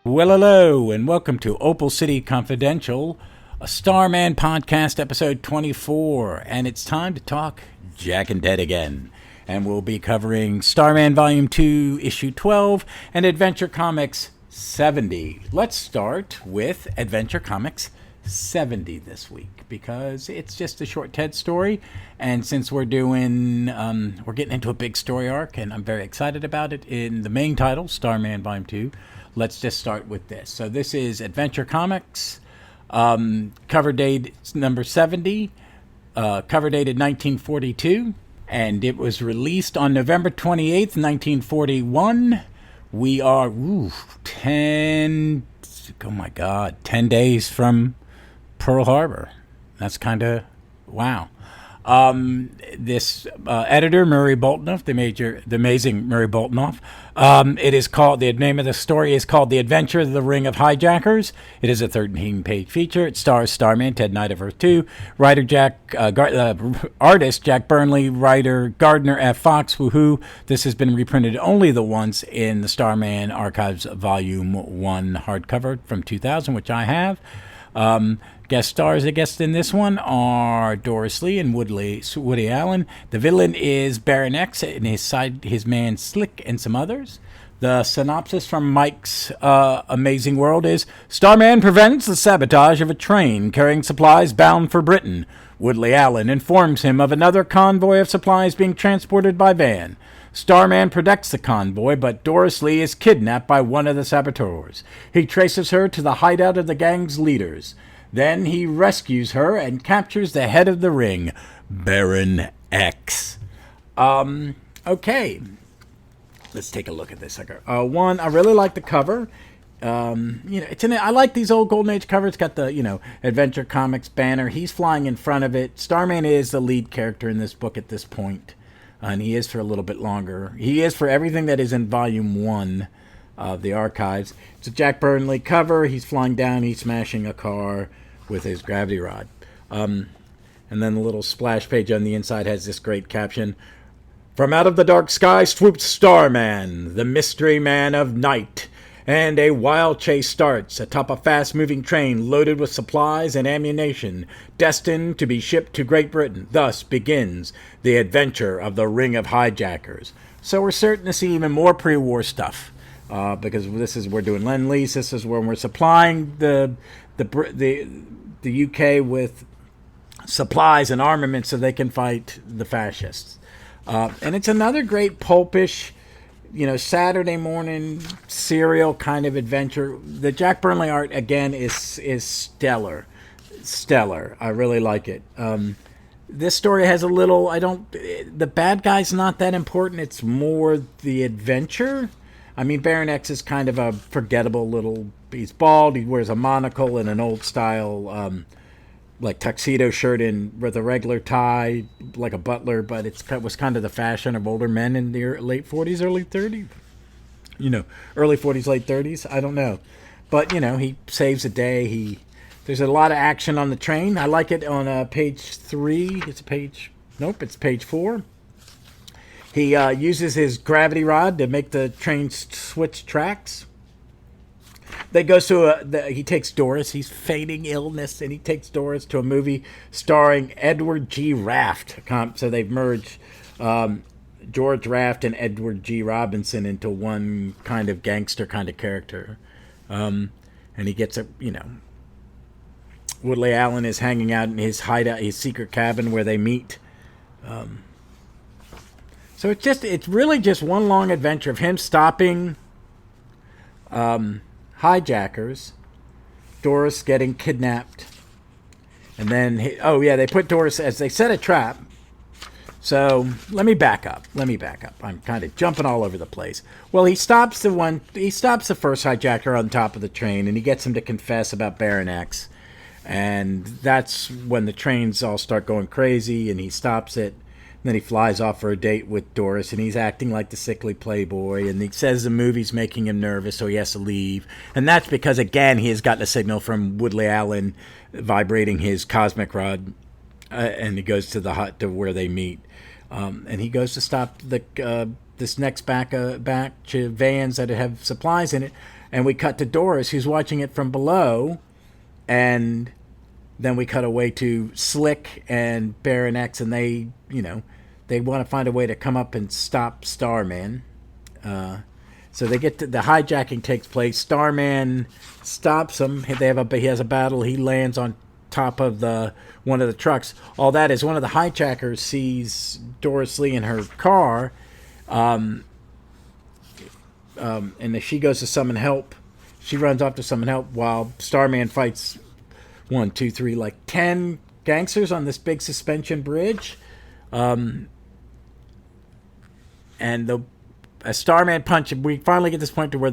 Well, hello, and welcome to Opal City Confidential, a Starman podcast, episode 24. And it's time to talk Jack and Dead again. And we'll be covering Starman Volume 2, Issue 12, and Adventure Comics 70. Let's start with Adventure Comics 70 this week, because it's just a short Ted story. And since we're getting into a big story arc, and I'm very excited about it, in the main title, Starman Volume 2, let's just start with this. So this is Adventure Comics, cover date number 70, cover dated 1942, and it was released on November 28th, 1941. We are 10 days from Pearl Harbor. That's kind of wow. This editor, Murray Boltinoff, the amazing Murray Boltinoff. It is called, the name of the story is called The Adventure of the Ring of Hijackers. It is a 13-page feature. It stars Starman, Ted Knight of Earth 2, artist Jack Burnley, writer Gardner F. Fox. Woohoo! This has been reprinted only the once in the Starman Archives Volume 1 hardcover from 2000, which I have. Guest stars, in this one are Doris Lee and Woody Allen. The villain is Baron X and his man Slick and some others. The synopsis from Mike's Amazing World is: Starman prevents the sabotage of a train carrying supplies bound for Britain. Woody Allen informs him of another convoy of supplies being transported by van. Starman protects the convoy, but Doris Lee is kidnapped by one of the saboteurs. He traces her to the hideout of the gang's leaders. Then he rescues her and captures the head of the ring, Baron X. Okay. Let's take a look at this. One, I really like the cover. I like these old Golden Age covers. It's got the, Adventure Comics banner. He's flying in front of it. Starman is the lead character in this book at this point. And he is for a little bit longer. He is for everything that is in Volume 1 of the archives. It's a Jack Burnley cover. He's flying down. He's smashing a car with his gravity rod. And then the little splash page on the inside has this great caption: From out of the dark sky swoops Starman, the mystery man of night. And a wild chase starts atop a fast-moving train loaded with supplies and ammunition, destined to be shipped to Great Britain. Thus begins the adventure of the Ring of Hijackers. So we're certain to see even more pre-war stuff, because we're doing Lend-Lease. This is when we're supplying the UK with supplies and armaments so they can fight the fascists. And it's another great pulpish, Saturday morning serial kind of adventure. The Jack Burnley art, again, is stellar. I really like it. This story has the bad guy's not that important. It's more the adventure. I mean, Baron X is kind of a forgettable he's bald, he wears a monocle and an old style, tuxedo shirt with a regular tie, like a butler, but it was kind of the fashion of older men in the late 40s, early 30s. Early 40s, late 30s, I don't know. But, he saves the day. There's a lot of action on the train. I like it on page 3. It's page 4. He uses his gravity rod to make the train switch tracks. He takes Doris. He's feigning illness, and he takes Doris to a movie starring Edward G. Raft. So they've merged George Raft and Edward G. Robinson into one kind of gangster kind of character. And he gets Woody Allen is hanging out in his hideout, his secret cabin where they meet. So it's really just one long adventure of him stopping hijackers, Doris getting kidnapped, and then they put Doris as they set a trap. So let me back up. I'm kind of jumping all over the place. Well, he stops the first hijacker on top of the train, and he gets him to confess about Baron X, and that's when the trains all start going crazy, and he stops it. Then he flies off for a date with Doris, and he's acting like the sickly playboy, and he says the movie's making him nervous, so he has to leave. And that's because, again, he has gotten a signal from Woody Allen vibrating his cosmic rod, and he goes to the hut to where they meet. And he goes to stop this next batch of vans that have supplies in it. And we cut to Doris, who's watching it from below, and then we cut away to Slick and Baron X, and they want to find a way to come up and stop Starman. So they get to, the hijacking takes place. Starman stops him. He has a battle. He lands on top of one of the trucks. All that is, one of the hijackers sees Doris Lee in her car, and as she goes to summon help, she runs off to summon help while Starman fights 10 gangsters on this big suspension bridge. And a Starman punch, we finally get this point to where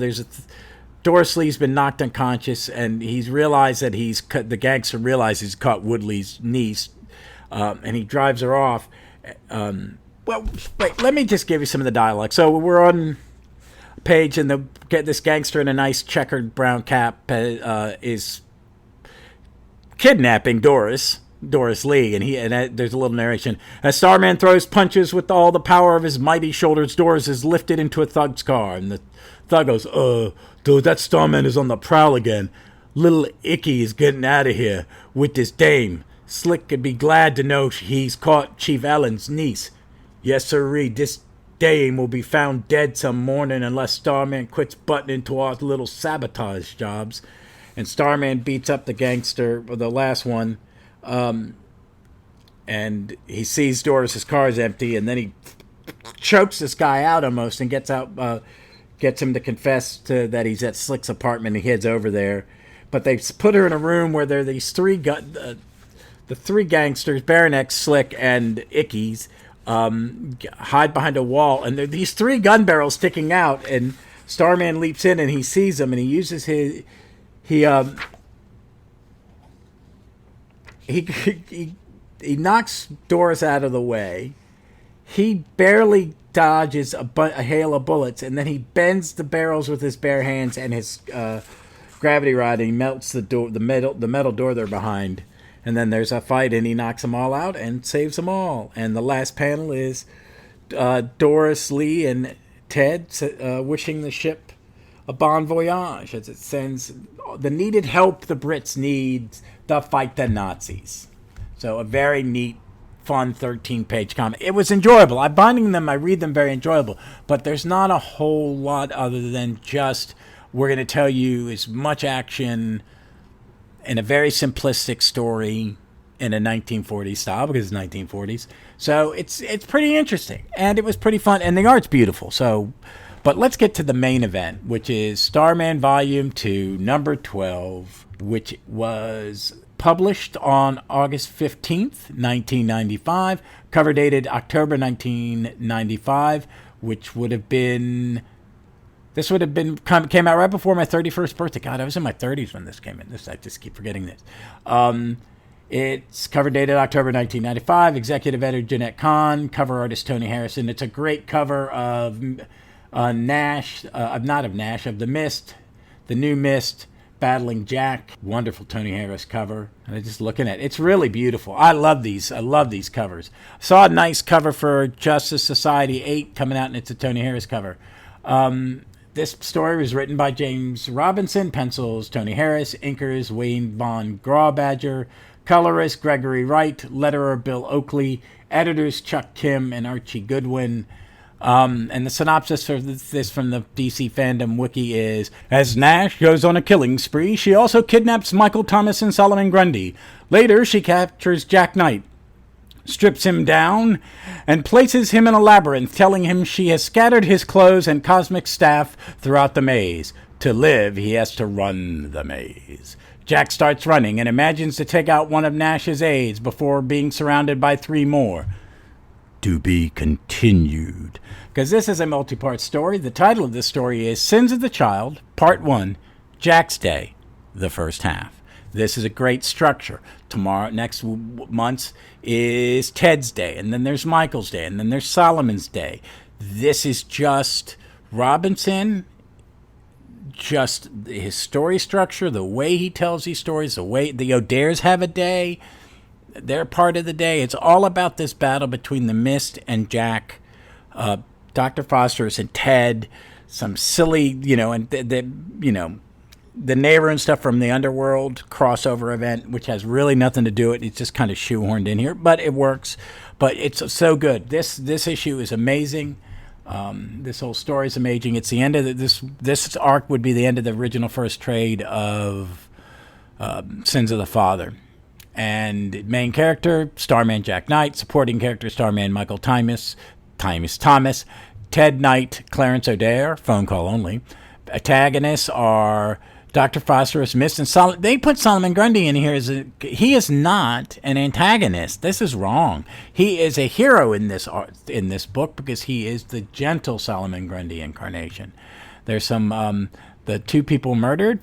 Doris Lee's been knocked unconscious, and he's realized that the gangster realizes he's caught Woodley's niece, and he drives her off. Well, wait, let me just give you some of the dialogue. So we're on a page, and this gangster in a nice checkered brown cap is kidnapping Doris Lee, and there's a little narration. As Starman throws punches with all the power of his mighty shoulders, Doris is lifted into a thug's car, and the thug goes, dude, that Starman is on the prowl again. Little Icky is getting out of here with this dame. Slick could be glad to know he's caught Chief Allen's niece. Yes, sirree, this dame will be found dead some morning unless Starman quits butting into our little sabotage jobs. And Starman beats up the gangster, the last one, and he sees Doris's car is empty, and then he chokes this guy out almost and gets him to confess that he's at Slick's apartment. He heads over there, but they put her in a room where there are these the three gangsters, Baron X, Slick, and Icky's, hide behind a wall, and there are these three gun barrels sticking out, and Starman leaps in and he sees them, and he uses he knocks Doris out of the way. He barely dodges a hail of bullets, and then he bends the barrels with his bare hands and his gravity rod, and he melts the metal door they're behind. And then there's a fight, and he knocks them all out and saves them all. And the last panel is Doris Lee and Ted wishing the ship a bon voyage as it sends the needed help the Brits need to fight the Nazis. So a very neat, fun 13-page comic. It was enjoyable. I read them very enjoyable, but there's not a whole lot other than just we're going to tell you as much action in a very simplistic story in a 1940s style, because it's 1940s. So it's pretty interesting, and it was pretty fun, and the art's beautiful. So, but let's get to the main event, which is Starman Volume 2, number 12, which was published on August 15th, 1995, cover dated October 1995, which would have been... This would have came out right before my 31st birthday. God, I was in my 30s when this came in. I just keep forgetting this. It's cover dated October 1995. Executive editor Jeanette Kahn. Cover artist Tony Harrison. It's a great cover of Nash, of The Mist, The New Mist, battling Jack. Wonderful Tony Harris cover. And I'm just looking at it. It's really beautiful. I love these covers. I saw a nice cover for Justice Society 8 coming out, and it's a Tony Harris cover. This story was written by James Robinson, pencils Tony Harris, inkers Wayne Von Grawbadger, colorist Gregory Wright, letterer Bill Oakley, editors Chuck Kim and Archie Goodwin. And the synopsis for this from the DC Fandom Wiki is, as Nash goes on a killing spree, she also kidnaps Michael Thomas and Solomon Grundy. Later, she captures Jack Knight, strips him down, and places him in a labyrinth, telling him she has scattered his clothes and cosmic staff throughout the maze. To live, he has to run the maze. Jack starts running and imagines to take out one of Nash's aides before being surrounded by three more. To be continued. Because this is a multi-part story. The title of this story is Sins of the Child, Part 1, Jack's Day, the first half. This is a great structure. Next month is Ted's Day, and then there's Michael's Day, and then there's Solomon's Day. This is just Robinson, just his story structure, the way he tells these stories, the way the O'Dares have a day, they're part of the day. It's all about this battle between the Mist and Jack, Dr. Phosphorous and Ted, some silly, and the neighbor and stuff from the Underworld crossover event, which has really nothing to do with it. It's just kind of shoehorned in here, but it works. But it's so good. This issue is amazing. This whole story is amazing. It's the end of this arc would be the end of the original first trade of Sins of the Father. And main character, Starman Jack Knight. Supporting character, Starman Michael Thomas. Ted Knight, Clarence O'Dare, phone call only. Antagonists are Dr. Phosphorous, Mist, and Solomon. They put Solomon Grundy in here he is not an antagonist. This is wrong. He is a hero in this book because he is the gentle Solomon Grundy incarnation. There's some the two people murdered,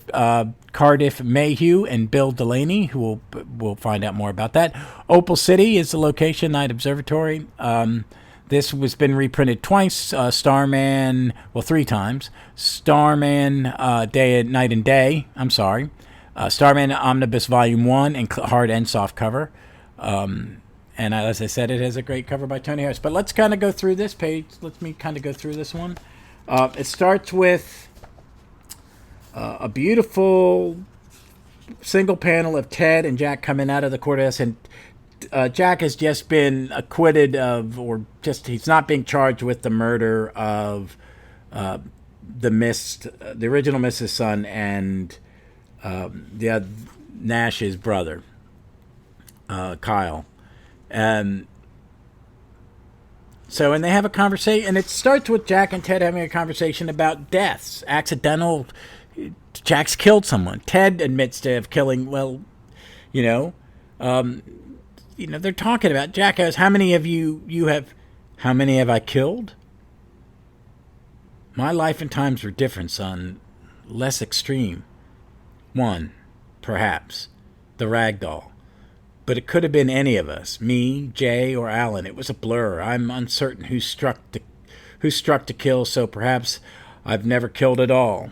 Cardiff Mayhew and Bill Delaney, who we'll find out more about that. Opal City is the location, Night Observatory. This has been reprinted twice. Starman, three times. Starman, Night and Day. I'm sorry. Starman Omnibus Volume 1 and hard and soft cover. And as I said, it has a great cover by Tony Harris. But let's kind of go through this page. Let me kind of go through this one. It starts with a beautiful single panel of Ted and Jack coming out of the courthouse, and Jack has just been acquitted of, he's not being charged with the murder of the original Mist's son, and Nash's brother, Kyle. And they have a conversation, and it starts with Jack and Ted having a conversation about deaths, accidental. Jack's killed someone. Ted admits to killing. They're talking about. Jack goes, "How many of you have? How many have I killed? My life and times were different, son. Less extreme. One, perhaps, the ragdoll. But it could have been any of us. Me, Jay, or Alan. It was a blur. I'm uncertain who struck to kill, so perhaps I've never killed at all.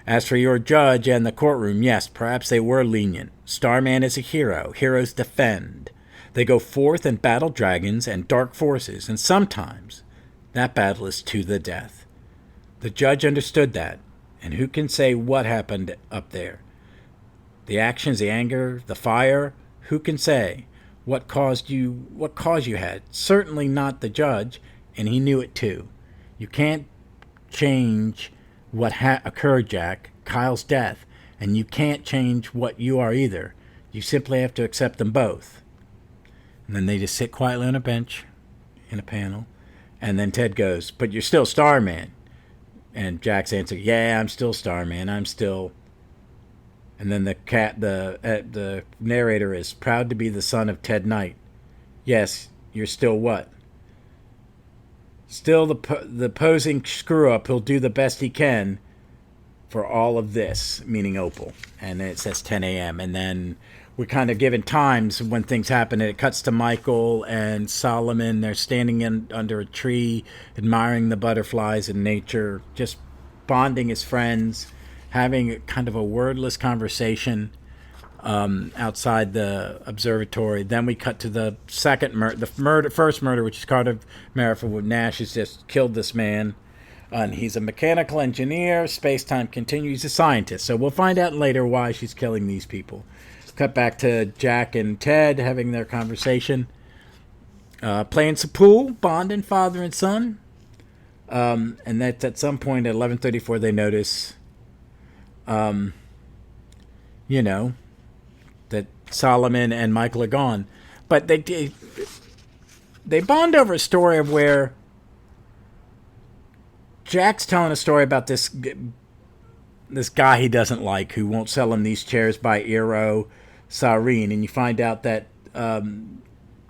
As for your judge and the courtroom, yes, perhaps they were lenient. Starman is a hero. Heroes defend. They go forth and battle dragons and dark forces, and sometimes that battle is to the death. The judge understood that, and who can say what happened up there? The actions, the anger, the fire, who can say what cause you had? Certainly not the judge, and he knew it too. You can't change what occurred, Jack, Kyle's death, and you can't change what you are either. You simply have to accept them both." And then they just sit quietly on a bench in a panel, and then Ted goes, "But you're still Starman." And Jack's answer, "Yeah, I'm still Starman. I'm still..." And then the narrator is proud to be the son of Ted Knight. "Yes, you're still what?" "Still the posing screw-up who'll do the best he can for all of this," meaning Opal. And it says 10 a.m. And then we're kind of given times when things happen. And it cuts to Michael and Solomon. They're standing under a tree, admiring the butterflies and nature, just bonding as friends, having kind of a wordless conversation outside the observatory. Then we cut to the second first murder, which is Cardiff Mayhew, where Nash has just killed this man, and he's a mechanical engineer. Space-time continues. He's a scientist, so we'll find out later why she's killing these people. Cut back to Jack and Ted having their conversation, playing some pool, bonding father and son, and that's at some point at 11:34 they notice, that Solomon and Michael are gone. But they bond over a story of where Jack's telling a story about this guy he doesn't like who won't sell him these chairs by Eero Saarinen, and you find out that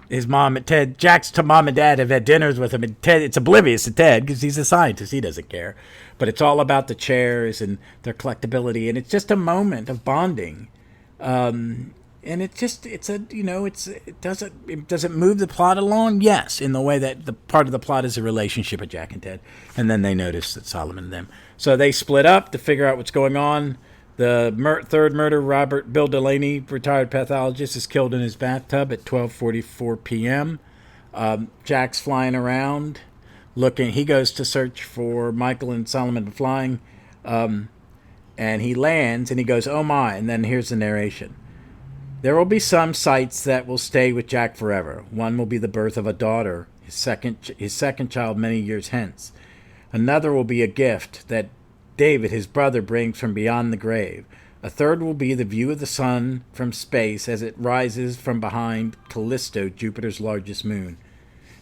his mom and Ted, Jack's mom and dad have had dinners with him, and Ted, it's oblivious to Ted because he's a scientist, he doesn't care. But it's all about the chairs and their collectability, and it's just a moment of bonding. And it doesn't move the plot along. Yes, in the way that the part of the plot is a relationship of Jack and Ted, and then they notice that Solomon and them. So they split up to figure out what's going on. The third murder, Bill Delaney, retired pathologist, is killed in his bathtub at 12:44 p.m. Jack's flying around looking. He goes to search for Mikaal and Solomon flying, and he lands, and he goes, "Oh my!" And then here's the narration. There will be some sights that will stay with Jack forever. One will be the birth of a daughter, his second child many years hence. Another will be a gift that David, his brother, brings from beyond the grave. A third will be the view of the sun from space as it rises from behind Callisto, Jupiter's largest moon.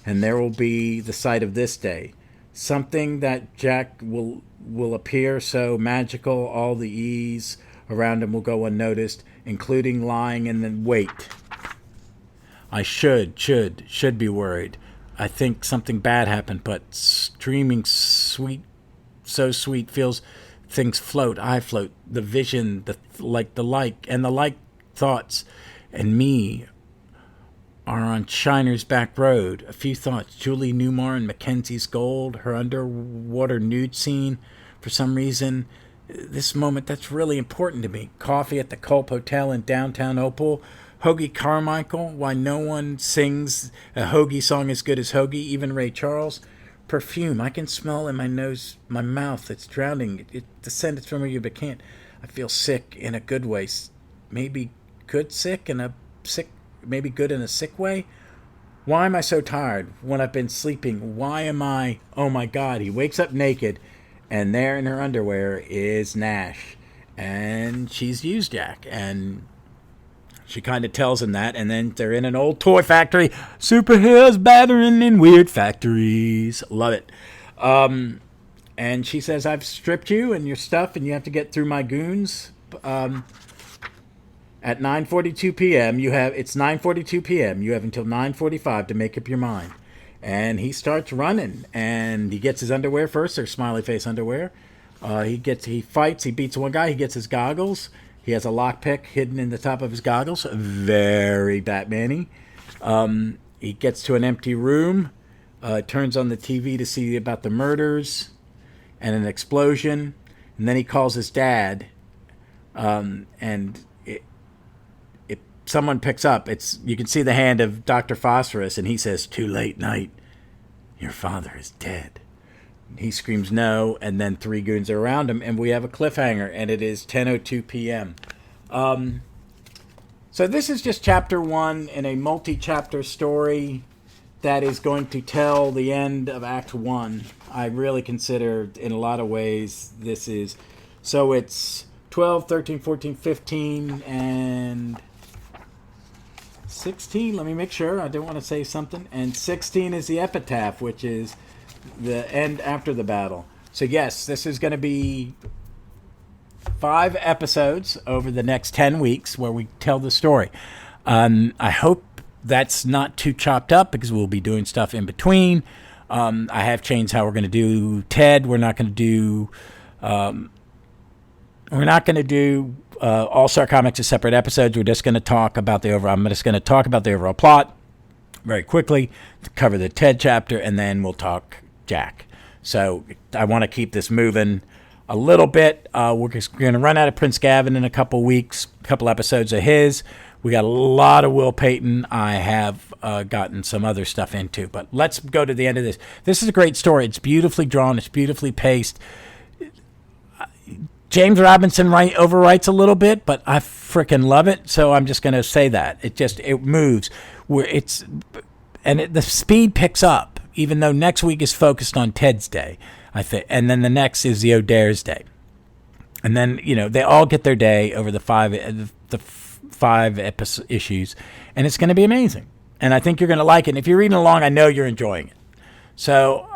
And there will be the sight of this day. Something that Jack will appear so magical, all the ease around him will go unnoticed, including lying in the wait. I should be worried. I think something bad happened, but streaming sweet, so sweet, feels things float. I float. The vision, the like thoughts, and me are on Shiner's back road. A few thoughts. Julie Newmar and Mackenzie's gold, her underwater nude scene. For some reason, this moment, that's really important to me. Coffee at the Culp Hotel in downtown Opal. Hoagie Carmichael, why no one sings a Hoagie song as good as Hoagie, even Ray Charles. Perfume, I can smell in my nose, my mouth, it's drowning. The scent is familiar but can't. I feel sick in a good way. Maybe good sick in a sick, maybe good in a sick way. Why am I so tired when I've been sleeping? Why am I, oh my God, he wakes up naked, and there in her underwear is Nash. And she's used Jack, and she kind of tells him that, and then they're in an old toy factory. Superheroes battering in weird factories. Love it. And she says, I've stripped you and your stuff, and you have to get through my goons. At 9:42 p.m., it's 9:42 p.m., you have until 9:45 to make up your mind. And he starts running, and he gets his underwear first, their smiley face underwear. He fights, he beats one guy, he gets his goggles. He has a lockpick hidden in the top of his goggles. Very Batman-y. He gets to an empty room, turns on the TV to see about the murders and an explosion. And then he calls his dad, and someone picks up. You can see the hand of Dr. Phosphorous, and he says, "Too late, Night. Your father is dead." He screams no, and then three goons are around him, and we have a cliffhanger, and it is 10:02 p.m. So this is just chapter 1 in a multi-chapter story that is going to tell the end of Act 1. I really consider, in a lot of ways, this is... So it's 12, 13, 14, 15, and 16. Let me make sure. I don't want to say something. And 16 is the epitaph, which is the end after the battle. So yes, this is going to be 5 episodes over the next 10 weeks where we tell the story. I hope that's not too chopped up because we'll be doing stuff in between. I have changed how we're going to do Ted. We're not going to do All-Star Comics as separate episodes. We're just going to talk about the overall. I'm just going to talk about the overall plot very quickly, to cover the Ted chapter, and then we'll talk Jack. So I want to keep this moving a little bit. We're going to run out of Prince Gavin in a couple weeks, a couple episodes of his. We got a lot of Will Payton. I have gotten some other stuff into, but let's go to the end of this. This is a great story. It's beautifully drawn. It's beautifully paced. James Robinson overwrites a little bit, but I freaking love it. So I'm just going to say that it moves. The speed picks up. Even though next week is focused on Ted's day, I think, and then the next is the O'Dare's day, and then they all get their day over the five issues, and it's going to be amazing. And I think you're going to like it. And if you're reading along, I know you're enjoying it. So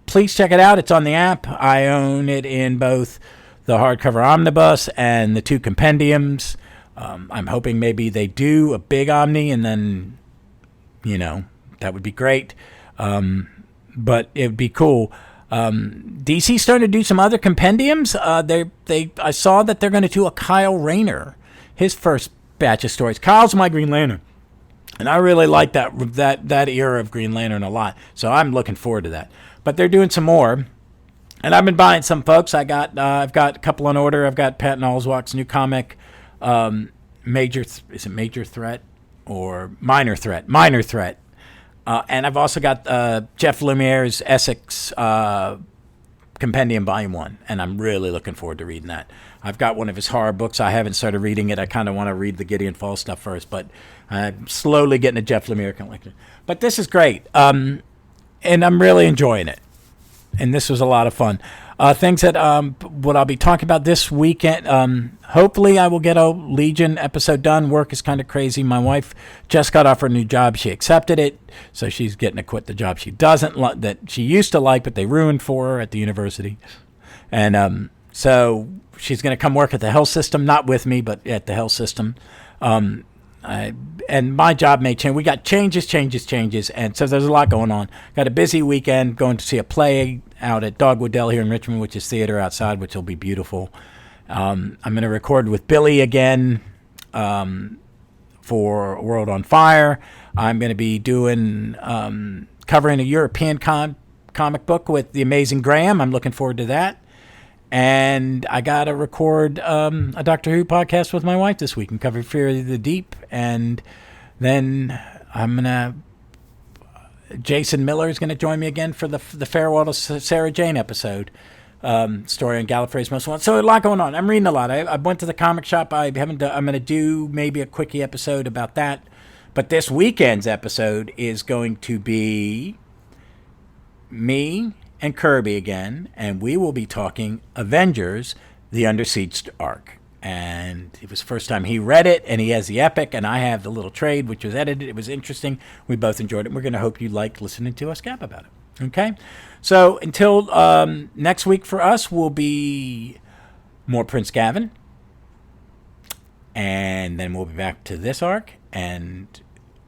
please check it out. It's on the app. I own it in both the hardcover omnibus and the 2 compendiums. I'm hoping maybe they do a big omni, and then that would be great. But it would be cool. DC starting to do some other compendiums. I saw that they're going to do a Kyle Rayner, his first batch of stories. Kyle's my Green Lantern, and I really like that era of Green Lantern a lot. So I'm looking forward to that. But they're doing some more, and I've been buying some, folks. I've got a couple on order. I've got Patton Oswalt's new comic, Major Threat or Minor Threat? Minor Threat. And I've also got Jeff Lemire's Essex Compendium Volume 1, and I'm really looking forward to reading that. I've got one of his horror books. I haven't started reading it. I kind of want to read the Gideon Falls stuff first, but I'm slowly getting a Jeff Lemire collection. But this is great, and I'm really enjoying it. And this was a lot of fun. Things that what I'll be talking about this weekend. Hopefully, I will get a Legion episode done. Work is kind of crazy. My wife just got off her new job. She accepted it, so she's getting to quit the job she doesn't that she used to like, but they ruined for her at the university. And so she's going to come work at the health system, not with me, but at the health system. And my job may change. We got changes, and so there's a lot going on. Got a busy weekend, going to see a play out at Dogwood Dell here in Richmond, which is theater outside, which will be beautiful. I'm going to record with Billy again for World on Fire. I'm going to be doing covering a European comic book with the amazing Graham. I'm looking forward to that. And I got to record a Doctor Who podcast with my wife this week and cover Fear of the Deep. And then Jason Miller is going to join me again for the Farewell to Sarah Jane episode. Story on Gallifrey's Most Wanted. So a lot going on. I'm reading a lot. I went to the comic shop. I'm going to do maybe a quickie episode about that. But this weekend's episode is going to be me and Kirby again, and we will be talking Avengers, the Under Siege arc. And it was the first time he read it, and he has the epic, and I have the little trade, which was edited. It was interesting. We both enjoyed it. We're going to hope you liked listening to us gab about it. Okay? So until next week for us will be more Prince Gavin, and then we'll be back to this arc and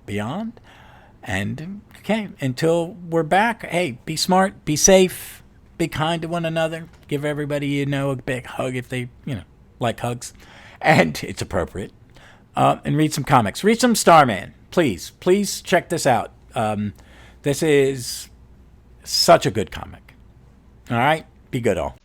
beyond. And okay, until we're back, hey, be smart, be safe, be kind to one another, give everybody a big hug if they like hugs, and it's appropriate. And read some comics, read some Starman, please check this out. This is such a good comic. All right, be good all.